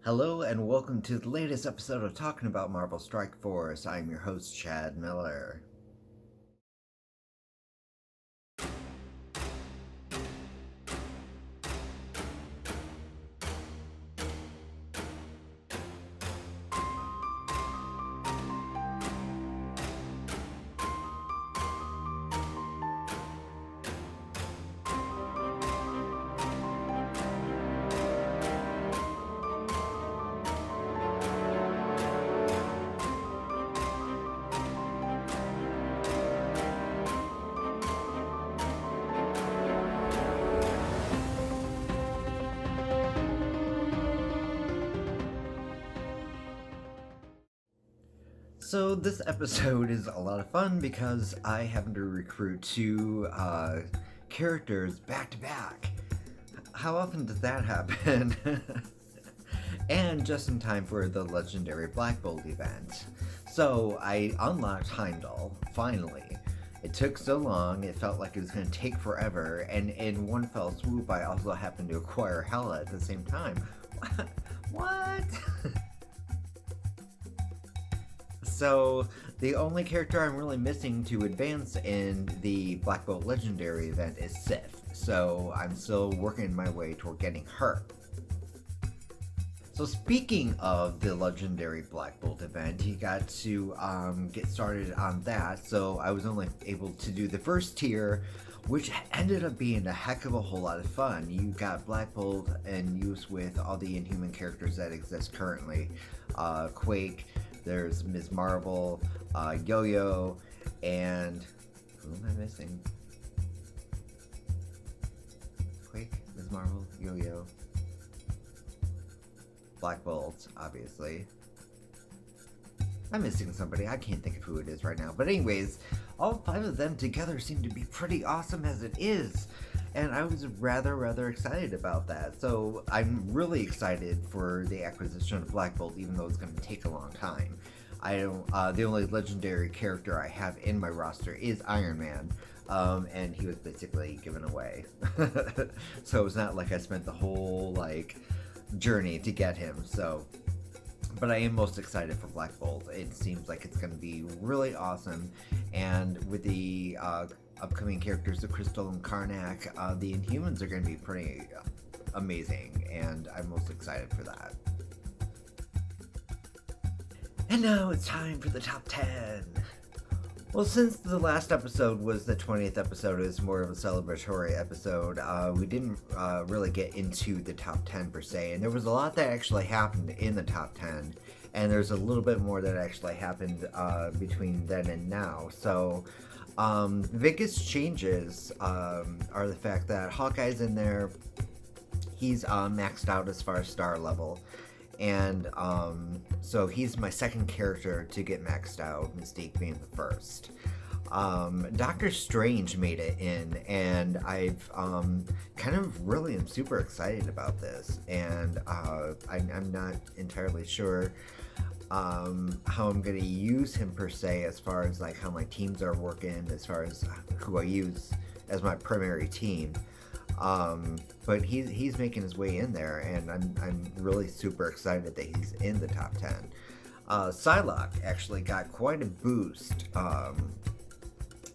Hello and welcome to the latest episode of Talking About Marvel Strike Force. I'm your host, Chad Miller. So this episode is a lot of fun because I happen to recruit two characters back to back. How often does that happen? And just in time for the legendary Black Bolt event. So I unlocked Heimdall, finally. It took so long, it felt like it was going to take forever, and in one fell swoop I also happened to acquire Hela at the same time. What? So the only character I'm really missing to advance in the Black Bolt Legendary event is Sif. So I'm still working my way toward getting her. So speaking of the legendary Black Bolt event, you got to get started on that. So I was only able to do the first tier, which ended up being a heck of a whole lot of fun. You got Black Bolt in use with all the Inhuman characters that exist currently. Quake, there's Ms. Marvel, Yo-Yo, and who am I missing? Quake, Ms. Marvel, Yo-Yo, Black Bolt, obviously. I'm missing somebody. I can't think of who it is right now. But anyways, all five of them together seem to be pretty awesome as it is. And I was rather excited about that. So I'm really excited for the acquisition of Black Bolt, even though it's going to take a long time. I don't. The only legendary character I have in my roster is Iron Man, and he was basically given away. So it's not like I spent the whole journey to get him. So. But I am most excited for Black Bolt. It seems like it's going to be really awesome. And with the upcoming characters of Crystal and Karnak, the Inhumans are going to be pretty amazing. And I'm most excited for that. And now it's time for the top 10. Well, since the last episode was the 20th episode, it was more of a celebratory episode, we didn't really get into the top 10 per se, and there was a lot that actually happened in the top 10, and there's a little bit more that actually happened between then and now. So, the biggest changes are the fact that Hawkeye's in there. He's maxed out as far as star level. And so he's my second character to get maxed out, Mystique being the first. Doctor Strange made it in, and I've kind of really am super excited about this. And I'm not entirely sure how I'm going to use him per se, as far as how my teams are working, as far as who I use as my primary team. But he's making his way in there, and I'm really super excited that he's in the top 10. Psylocke actually got quite a boost.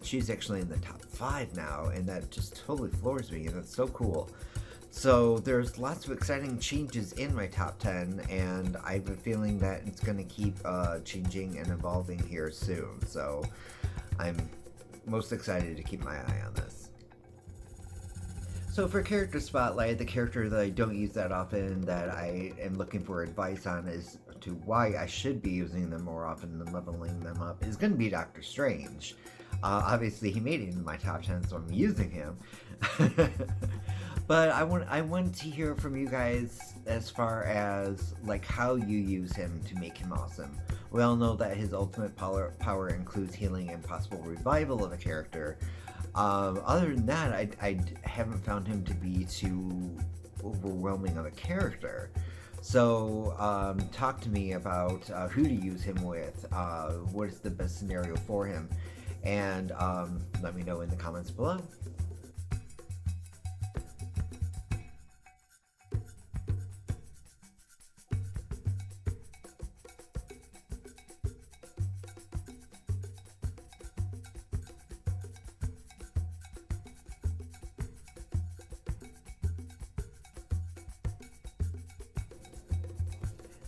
She's actually in the top 5 now, and that just totally floors me, and that's so cool. So there's lots of exciting changes in my top 10, and I have a feeling that it's going to keep changing and evolving here soon. So I'm most excited to keep my eye on this. So for Character Spotlight, the character that I don't use that often, that I am looking for advice on as to why I should be using them more often than leveling them up, is going to be Doctor Strange. Obviously, he made it in my top 10, so I'm using him. But I want to hear from you guys as far as how you use him to make him awesome. We all know that his ultimate power includes healing and possible revival of a character. Other than that, I haven't found him to be too overwhelming of a character. So talk to me about who to use him with, what is the best scenario for him, and let me know in the comments below.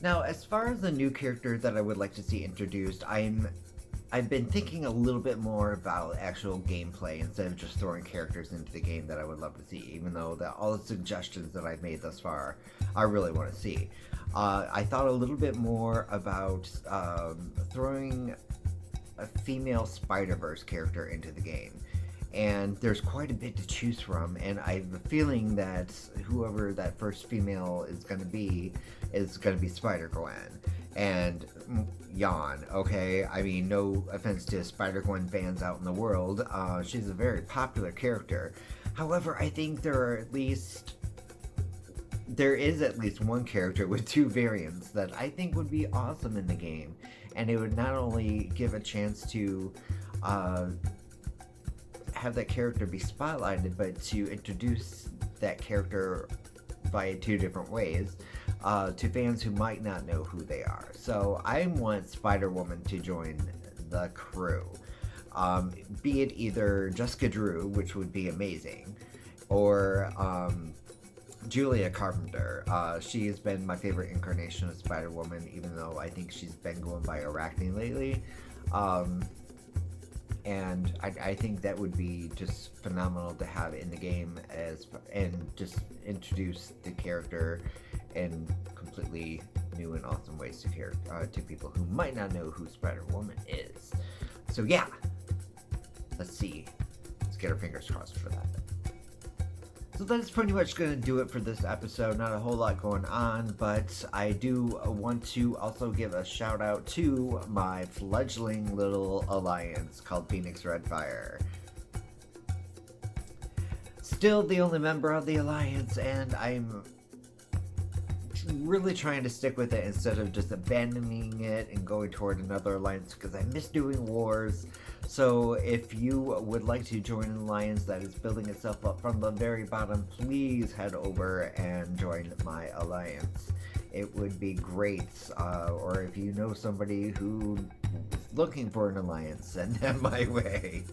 Now, as far as the new character that I would like to see introduced, I've been thinking a little bit more about actual gameplay instead of just throwing characters into the game that I would love to see, even though all the suggestions that I've made thus far I really want to see. I thought a little bit more about throwing a female Spider-Verse character into the game. And there's quite a bit to choose from, and I have a feeling that whoever that first female is going to be Spider-Gwen. And yawn, okay? I mean, no offense to Spider-Gwen fans out in the world. She's a very popular character. However, I think there is at least one character with two variants that I think would be awesome in the game. And it would not only give a chance to have that character be spotlighted, but to introduce that character by two different ways to fans who might not know who they are. So I want Spider-Woman to join the crew. Be it either Jessica Drew, which would be amazing, or Julia Carpenter. She has been my favorite incarnation of Spider-Woman, even though I think she's been going by Arachne lately. And I think that would be just phenomenal to have in the game and just introduce the character in completely new and awesome ways to people who might not know who Spider-Woman is. So yeah, let's see. Let's get our fingers crossed for that. So that's pretty much going to do it for this episode. Not a whole lot going on, but I do want to also give a shout out to my fledgling little alliance called Phoenix Redfire. Still the only member of the alliance, and I'm really trying to stick with it instead of just abandoning it and going toward another alliance, because I miss doing wars. So if you would like to join an alliance that is building itself up from the very bottom, please head over and join my alliance. It would be great. Or if you know somebody who is looking for an alliance, send them my way.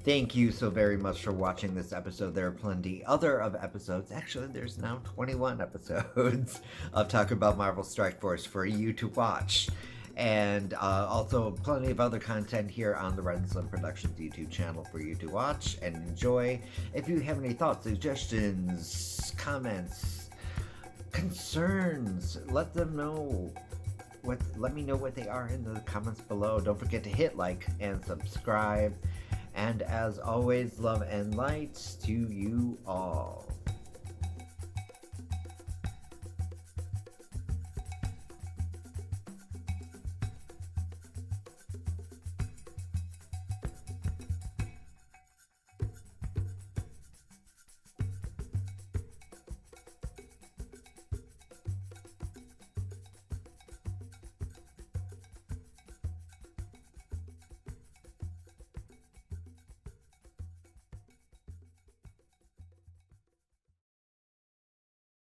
Thank you so very much for watching this episode. There are plenty other of episodes. Actually, there's now 21 episodes of Talk About Marvel Strike Force for you to watch. And also plenty of other content here on the Red and Slymm Productions YouTube channel for you to watch and enjoy. If you have any thoughts, suggestions, comments, concerns, let them know. Let me know what they are in the comments below. Don't forget to hit like and subscribe. And as always, love and light to you all.